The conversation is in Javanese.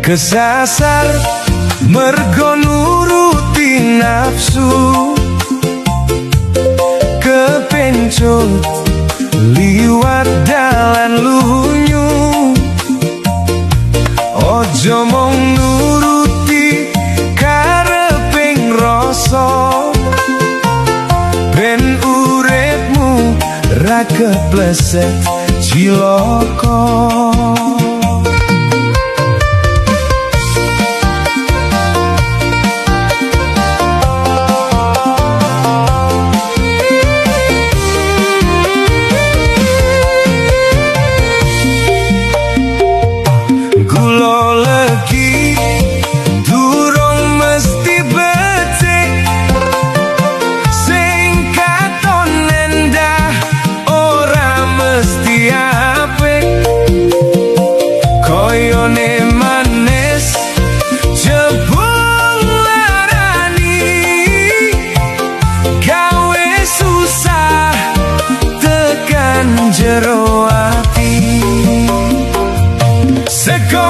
Kesasar mergo nuruti nafsu, kepencut liwat dalan lunyu. Ojo mong nuruti kareping rasa, ben uripmu ra kepleset cilaka. Jero ati seko